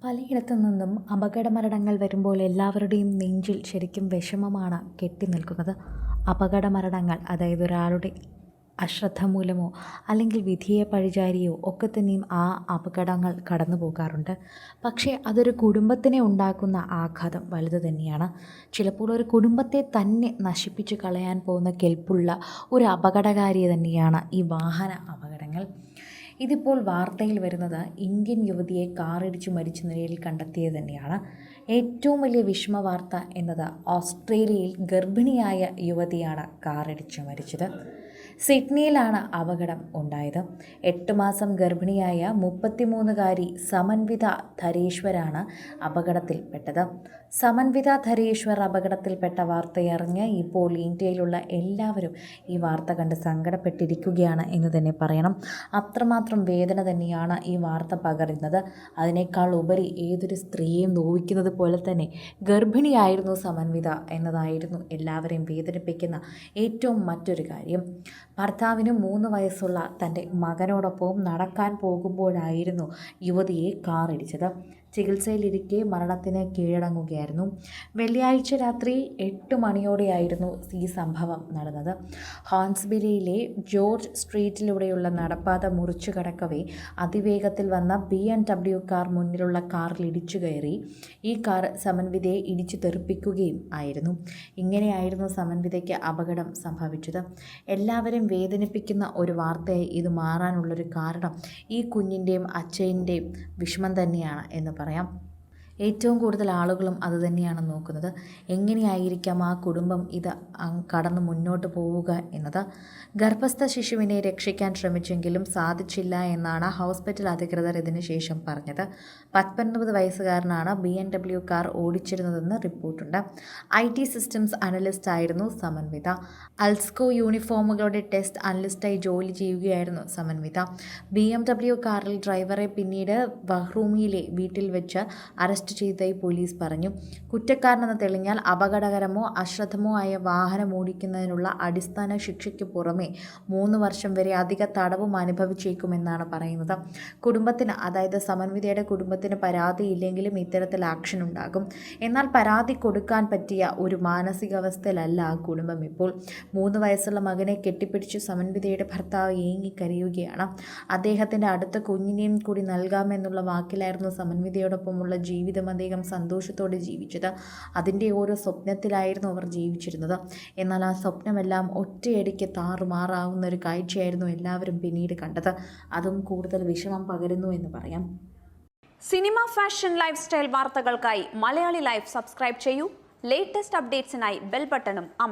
പലയിടത്തു നിന്നും അപകടമരണങ്ങൾ വരുമ്പോൾ എല്ലാവരുടെയും നെഞ്ചിൽ ശരിക്കും വിഷമമാണ് കെട്ടി നിൽക്കുന്നത്. അപകടമരണങ്ങൾ, അതായത് ഒരാളുടെ അശ്രദ്ധ മൂലമോ അല്ലെങ്കിൽ വിധിയെ പഴിചാരിയോ ഒക്കെ തന്നെയും ആ അപകടങ്ങൾ കടന്നു പോകാറുണ്ട്. പക്ഷേ അതൊരു കുടുംബത്തിനെ ഉണ്ടാക്കുന്ന ആഘാതം വലുത് തന്നെയാണ്. ചിലപ്പോൾ ഒരു കുടുംബത്തെ തന്നെ നശിപ്പിച്ച് കളയാൻ പോകുന്ന കെൽപ്പുള്ള ഒരു അപകടകാരി തന്നെയാണ് ഈ വാഹന അപകടങ്ങൾ. ഇതിപ്പോൾ വാർത്തയിൽ വരുന്നത് ഇന്ത്യൻ യുവതിയെ കാറിടിച്ചു മരിച്ച നിലയിൽ കണ്ടെത്തിയത് തന്നെയാണ്. ഏറ്റവും വലിയ വിഷമ വാർത്ത എന്നത് ഓസ്ട്രേലിയയിൽ ഗർഭിണിയായ യുവതിയാണ് കാറിടിച്ചു മരിച്ചത്. സിഡ്നിയിലാണ് അപകടം ഉണ്ടായത്. 8 മാസം ഗർഭിണിയായ 33-കാരി സമൻവിത ധരേശ്വരാണ് അപകടത്തിൽപ്പെട്ടത്. സമൻവിത ധരേശ്വർ അപകടത്തിൽപ്പെട്ട വാർത്തയറിഞ്ഞ് ഇപ്പോൾ ഇന്ത്യയിലുള്ള എല്ലാവരും ഈ വാർത്ത കണ്ട് സങ്കടപ്പെട്ടിരിക്കുകയാണ് എന്ന് തന്നെ പറയണം. അത്രമാത്രം വേദന തന്നെയാണ് ഈ വാർത്ത പകരുന്നത്. അതിനേക്കാൾ ഉപരി ഏതൊരു സ്ത്രീയെയും നോവിക്കുന്നത് പോലെ തന്നെ ഗർഭിണിയായിരുന്നു സമൻവിത എന്നതായിരുന്നു എല്ലാവരെയും വേദനിപ്പിക്കുന്ന ഏറ്റവും മറ്റൊരു കാര്യം. ഭർത്താവിന് 3 വയസ്സുള്ള തൻ്റെ മകനോടൊപ്പം നടക്കാൻ പോകുമ്പോഴായിരുന്നു യുവതിയെ കാറിടിച്ചത്. ചികിത്സയിലിരിക്കെ മരണത്തിന് കീഴടങ്ങുകയായിരുന്നു. വെള്ളിയാഴ്ച രാത്രി 8 മണിയോടെയായിരുന്നു ഈ സംഭവം നടന്നത്. ഹാൻസ്ബിലിയിലെ ജോർജ് സ്ട്രീറ്റിലൂടെയുള്ള നടപ്പാത മുറിച്ചു കടക്കവേ അതിവേഗത്തിൽ വന്ന BMW കാർ മുന്നിലുള്ള കാറിൽ ഇടിച്ചു കയറി. ഈ കാർ സമൻവിതയെ ഇടിച്ചു തെറിപ്പിക്കുകയും ആയിരുന്നു. ഇങ്ങനെയായിരുന്നു സമൻവിതയ്ക്ക് അപകടം സംഭവിച്ചത്. എല്ലാവരും വേദനിപ്പിക്കുന്ന ഒരു വാർത്തയായി ഇത് മാറാനുള്ളൊരു കാരണം ഈ കുഞ്ഞിൻ്റെയും അച്ഛൻ്റെയും വിഷമം തന്നെയാണ് എന്ന് പറയാം. ഏറ്റവും കൂടുതൽ ആളുകളും അതുതന്നെയാണ് നോക്കുന്നത്. എങ്ങനെയായിരിക്കാം ആ കുടുംബം ഇത് കടന്ന് മുന്നോട്ട് പോവുക എന്നത്. ഗർഭസ്ഥ ശിശുവിനെ രക്ഷിക്കാൻ ശ്രമിച്ചെങ്കിലും സാധിച്ചില്ല എന്നാണ് ഹോസ്പിറ്റൽ അധികൃതർ ഇതിനു ശേഷം പറഞ്ഞത്. 19 വയസ്സുകാരനാണ് BMW കാർ ഓടിച്ചിരുന്നതെന്ന് റിപ്പോർട്ടുണ്ട്. IT സിസ്റ്റംസ് അനലിസ്റ്റ് ആയിരുന്നു സമൻവിത. അൽസ്കോ യൂണിഫോമുകളുടെ ടെസ്റ്റ് അനലിസ്റ്റായി ജോലി ചെയ്യുകയായിരുന്നു സമൻവിത. BMW കാറിൽ ഡ്രൈവറെ പിന്നീട് വഹ്റൂമിലെ വീട്ടിൽ വെച്ച് അറസ്റ്റ് ചെയ്തതായി പോലീസ് പറഞ്ഞു. കുറ്റക്കാരനെന്ന് തെളിഞ്ഞാൽ അപകടകരമോ അശ്രദ്ധമോ ആയ വാഹനം ഓടിക്കുന്നതിനുള്ള അടിസ്ഥാന ശിക്ഷയ്ക്ക് പുറമെ 3 വർഷം വരെ അധിക തടവും അനുഭവിച്ചേക്കുമെന്നാണ് പറയുന്നത്. കുടുംബത്തിന്, അതായത് സമൻവിതയുടെ കുടുംബത്തിന് പരാതിയില്ലെങ്കിലും ഇത്തരത്തിൽ ആക്ഷൻ ഉണ്ടാകും. എന്നാൽ പരാതി കൊടുക്കാൻ പറ്റിയ ഒരു മാനസികാവസ്ഥയിലല്ല ആ കുടുംബം ഇപ്പോൾ. 3 വയസ്സുള്ള മകനെ കെട്ടിപ്പിടിച്ച് സമൻവിതയുടെ ഭർത്താവ് ഏങ്ങിക്കരയുകയാണ്. അദ്ദേഹത്തിൻ്റെ അടുത്ത കുഞ്ഞിനെയും കൂടി നൽകാമെന്നുള്ള വാക്കിലായിരുന്നു സമൻവിതയോടൊപ്പമുള്ള ജീവിതം അദ്ദേഹം സന്തോഷത്തോടെ ജീവിച്ചത്. അതിൻ്റെ ഓരോ സ്വപ്നത്തിലായിരുന്നു അവർ ജീവിച്ചിരുന്നത്. എന്നാൽ ആ സ്വപ്നമെല്ലാം ഒറ്റയടിക്ക് താറുമാറാവുന്ന ഒരു കാഴ്ചയായിരുന്നു എല്ലാവരും പിന്നീട് കണ്ടത്. അതും കൂടുതൽ വിഷമം പകരുന്നു എന്ന് പറയാം. സിനിമ, ഫാഷൻ, ലൈഫ് സ്റ്റൈൽ വാർത്തകൾക്കായി മലയാളി ലൈഫ് സബ്സ്ക്രൈബ് ചെയ്യൂ. ലേറ്റസ്റ്റ് അപ്ഡേറ്റ്സിനായി ബെൽ ബട്ടണും അമർത്തുക.